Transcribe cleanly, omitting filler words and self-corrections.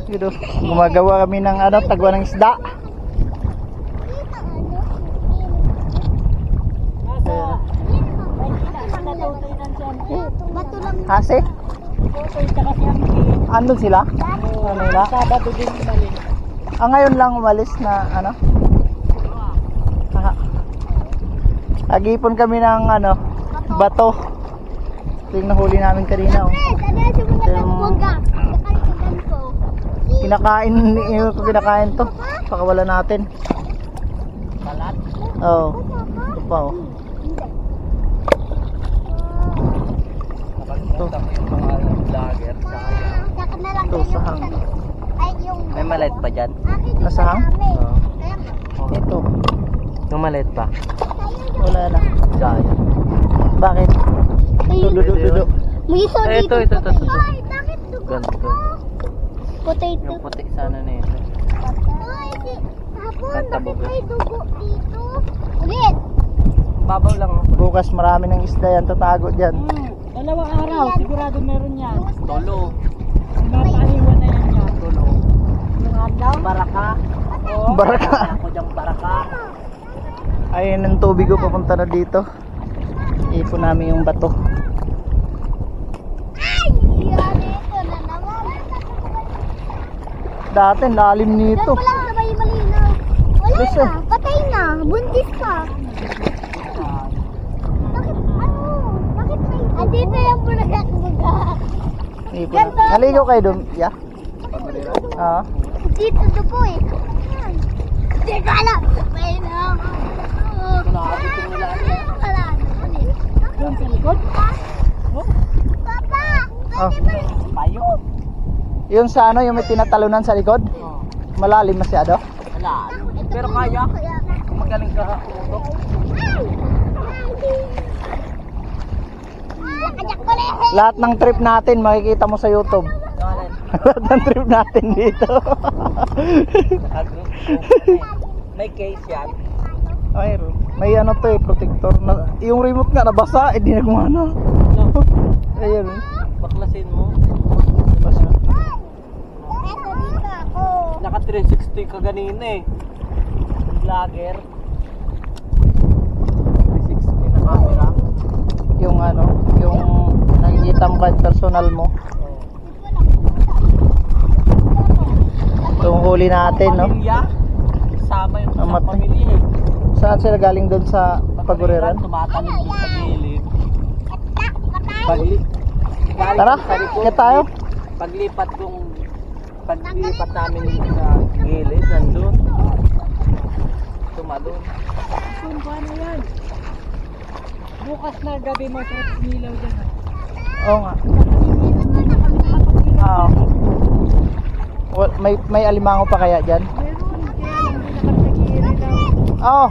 Dito, gumagawa kami ng ano, tagwa ng isda. Hase? Andun sila? Ano nila? Sabado din umalis. Ngayon lang umalis na ano? Agipon kami ng ano, bato. Ito yung nahuli namin kanina. Kinakain to. Pakawala natin. Balat? Oo. Ito pa oh. Ito. Yung mga vlogger sa kanya. Ito sa hang. May maliit pa dyan? Nasa hang? Oo. Ito. Yung maliit pa? Wala na. Gaya. Bakit? Dudu. Ito. Ay, bakit dugo? Ganito. Potato. Yung puti sana na ito. Ay, hapon, bakit may dugo dito? Ulit. Babaw lang. Bukas marami ng isda yan tatago dyan. Dalawang araw, sigurado meron yan. Tolo. Mapaiwan na yan yan. Tolo. Yung agaw, Baraka. Baraka. Ako diyang baraka. Ayun ang tubig ko papunta na dito. Ipon namin yung bato. Ay, yan ito na naman. Dati lalim Yan nito. pa lang sabay malinaw. Wala Gusto. na, patay na, buntis pa. Bakit, ano? Bakit may dugo? Andito yung bulagat buga. Ipon na. Naligo kayo doon, ya? Oo. Dito dugo eh. Yan. Hindi ko alam. May naman. Nakakabitin nila. Wala naman eh. yung sa likod. Papa! Oh. Payo. Yung sa ano, yung may tinatalunan sa likod? Malalim masyado? Wala. Pero kaya. Magaling ka. Umutok. Lahat ng trip natin makikita mo sa YouTube. Ngalan. Lahat ng trip natin dito. Naka-group. May case yan. Mayroon. May ano to eh, protector na. Yung remote nga nabasa, eh di nagmana. Ayun. Baklasin mo. Basa. Eto dito ako. Naka 360 ka ganina eh. Vlogger. 360 na camera. Yung ano, yung nakikita mo kahit personal mo. Itong huli natin, no? Pamilya. Sama yung isang Namatay. pamilya eh. Saan sila galing doon sa Paguriran? Tumatanim doon sa gilid. Pagli galing Tara, sa likod, kaya tayo. Paglipat namin sa gilid, nandun. Tumalon. Kung paano yan? Bukas na gabi mo sa nilaw dyan. Oo nga. Oo. May alimango pa kaya dyan? Meron, kaya lang hindi nakapagiri daw. Oo.